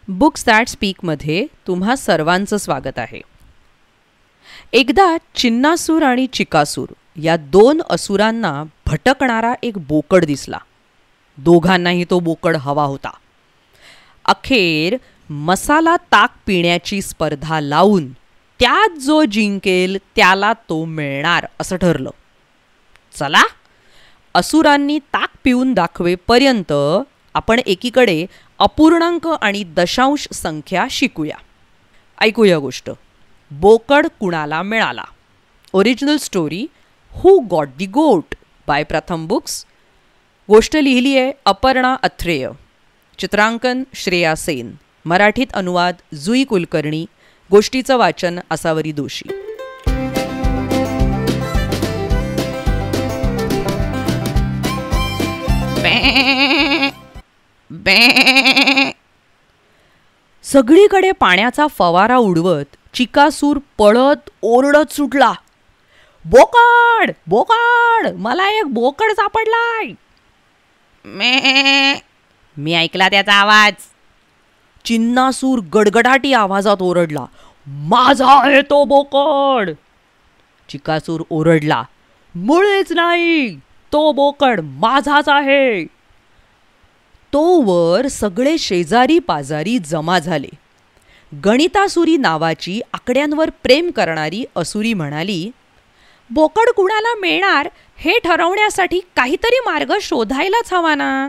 Books that स्पीकमध्ये तुम्हा सर्वांचं स्वागत आहे. एकदा चिन्नासूर आणि चिकासूर या दोन असुरांना भटकणारा एक बोकड दिसला. दोघांनाही तो बोकड हवा होता. अखेर मसाला ताक पिण्याची स्पर्धा लावून त्यात जो जिंकेल त्याला तो मिळणार असं ठरलं. चला, असुरांनी ताक पिऊन दाखवेपर्यंत आपण एकीकडे अपूर्णांक आणि दशांश संख्या शिकूया. ऐकूया गोष्ट. बोकड कुणाला मिळाला. Original story who got the गोट बाय प्रथम बुक्स. गोष्ट लिहिली आहे अपर्णा अथ्रेय. चित्रांकन श्रेया सेन. मराठीत अनुवाद जुई कुलकर्णी. गोष्टीचं वाचन आसावरी दोशी. सगळीकडे पाण्याचा फवारा उडवत चिकासूर पळत ओरडत सुटला. बोकड बोकड, मला एक बोकड सापडलाय. मी ऐकला त्याचा आवाज. चिन्नासूर गडगडाटी आवाजात ओरडला. माझा आहे तो बोकड. चिकासूर ओरडला. मुळेच नाही, तो बोकड माझाच आहे. तोवर सगळे शेजारी पाजारी जमा झाले. गणितासुरी नावाची आकड्यांवर प्रेम करणारी असुरी म्हणाली, बोकड कुणाला मिळणार हे ठरवण्यासाठी काहीतरी मार्ग शोधायलाच हवा ना.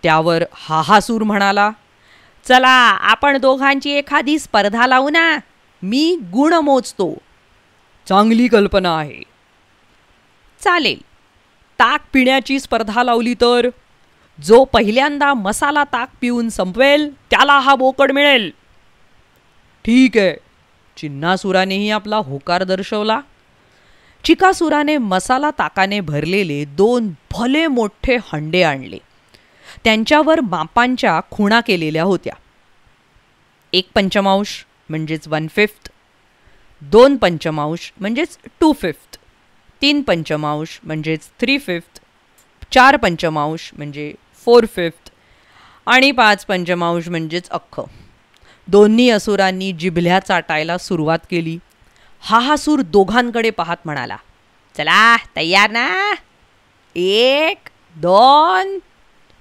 त्यावर हाहासूर म्हणाला, चला आपण दोघांची एखादी स्पर्धा लावू ना. मी गुण मोजतो. चांगली कल्पना आहे. चालेल, ताक पिण्याची स्पर्धा लावली तर जो पहिल्यांदा मसाला ताक पिऊन संपवेल त्याला हा बोकड मिळेल. ठीक आहे. चिन्नासुरानेही आपला होकार दर्शवला. चिकासुराने मसाला ताकाने भरलेले 2 भले मोठे हंडे आणले. त्यांच्यावर मापांच्या खुणा केलेल्या होत्या. 1 पंचमांश म्हणजेच 1/5, 2 पंचमांश म्हणजेच 2/5, 3 पंचमांश म्हणजेच 3/5, 4 पंचमांश म्हणजे 4/5 आणि 5 पंचमांश म्हणजेच अख्खं. दोन्ही असुरांनी जिभल्या चाटायला सुरुवात केली. हाहासूर दोघांकडे पाहत म्हणाला, चला तयार ना. 1, 2,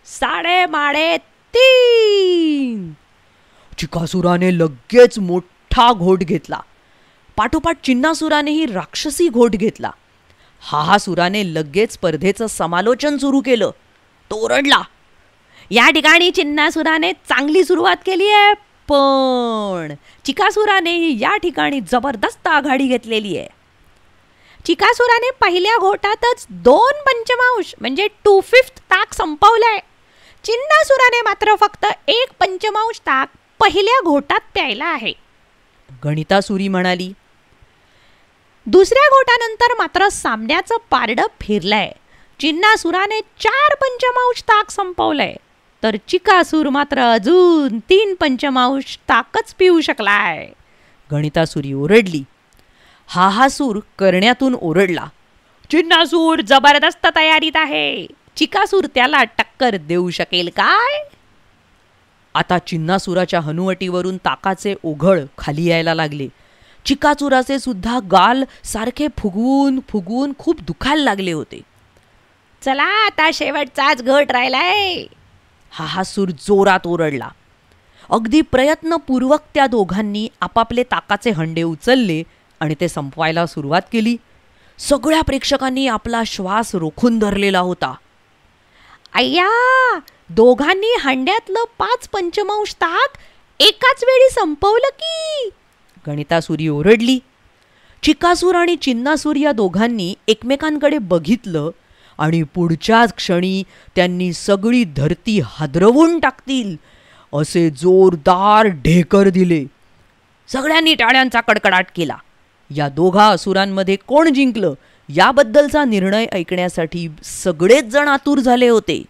3.5. चिकासुराने लगेच मोठा घोट घेतला. पाठोपाठ चिन्नासुरानेही राक्षसी घोट घेतला. हाहासुराने लगेच स्पर्धेचं समालोचन सुरू केलं. तो ओरडला, या ठिकाणी चिन्नासुराने चांगली सुरुवात केली आहे, पण चिकासुरानेही या ठिकाणी जबरदस्त आघाडी घेतलेली आहे. चिकासुराने पहिल्या घोटातच 2 पंचमांश म्हणजे 2/5 ताक संपवलंय. चिन्नासुराने मात्र फक्त 1 पंचमांश ताक पहिल्या घोटात प्यायला आहे. गणितासुरी म्हणाली, दुसऱ्या घोटानंतर मात्र सामन्याचं पारडं फिरलंय. चिन्नासुराने 4 पंचमांश ताक संपवलंय, तर चिकासूर मात्र अजून 3 पंचमांश ताकच पिऊ शकलाय. गणितासुरी ओरडली. हाहासूर करण्यातून ओरडला, चिन्नासूर जबरदस्त तयारीत आहे. चिकासूर त्याला टक्कर देऊ शकेल काय? आता चिन्नासुराच्या हनुवटीवरून ताकाचे ओघळ खाली यायला लागले. चिकासुराचे सुद्धा गाल सारखे फुगवून फुगवून खूप दुखायला लागले होते. चला आता शेवटचाच घोट राहिलाय. हाहासूर जोरात ओरडला. अगदी प्रयत्नपूर्वक त्या दोघांनी आपापले ताकाचे हंडे उचलले आणि ते संपवायला सुरुवात केली. सगळ्या प्रेक्षकांनी आपला श्वास रोखून धरलेला होता. अय्या, दोघांनी हंड्यातलं 5 पंचमांश ताक एकाच वेळी संपवलं की. गणितासुरी ओरडली. चिकासूर आणि चिन्नासूर या दोघांनी एकमेकांकडे बघितलं आणि पुढच्याच क्षणी त्यांनी सगळी धरती हादरवून टाकतील असे जोरदार ढेकर दिले. सगळ्यांनी टाळ्यांचा कडकडाट केला. या दोघा असुरांमध्ये कोण जिंकलं याबद्दलचा निर्णय ऐकण्यासाठी सगळेच जण आतुर झाले होते.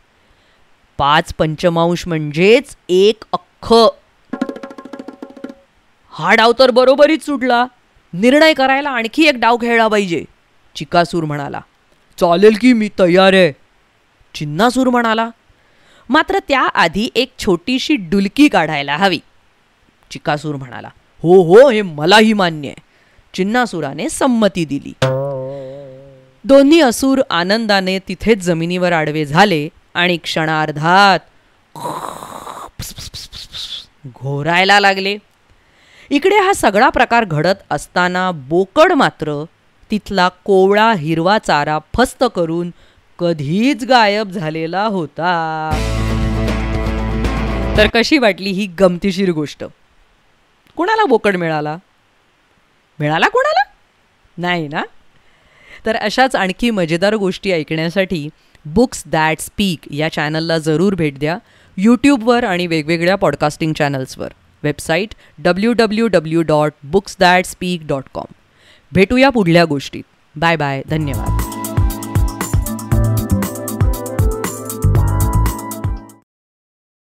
5 पंचमांश म्हणजेच 1 अख्खं. हा डाव तर बरोबरीच सुटला. निर्णय करायला आणखी एक डाव खेळला पाहिजे. चिकासूर म्हणाला. चालेल की, मी तयार आहे. चिन्नासूर म्हणाला. मात्र त्याआधी एक छोटीशी डुलकी काढायला हवी. चिकासूर म्हणाला, हो हो, हे मलाही मान्य आहे. चिन्नासुराने संमती दिली. दोन्ही असुर आनंदाने तिथेच जमिनीवर आडवे झाले आणि क्षणार्धात घोरायला लागले. इकडे हा सगळा प्रकार घडत असताना बोकड मात्र तिथला कोवळा हिरवा चारा फस्त करून कधीच गायब झालेला होता. तर कशी वाटली ही गमतीशीर गोष्ट? कोणाला बोकड मिळाला? मिळाला कोणाला? नाही ना? तर अशाच आणखी मजेदार गोष्टी ऐकण्यासाठी बुक्स दॅट स्पीक या चॅनलला जरूर भेट द्या. यूट्यूबवर आणि वेगवेगळ्या पॉडकास्टिंग चॅनल्सवर. Website www.booksthatspeak.com. भेटूया पुढल्या गोष्टीत. Bye bye. धन्यवाद.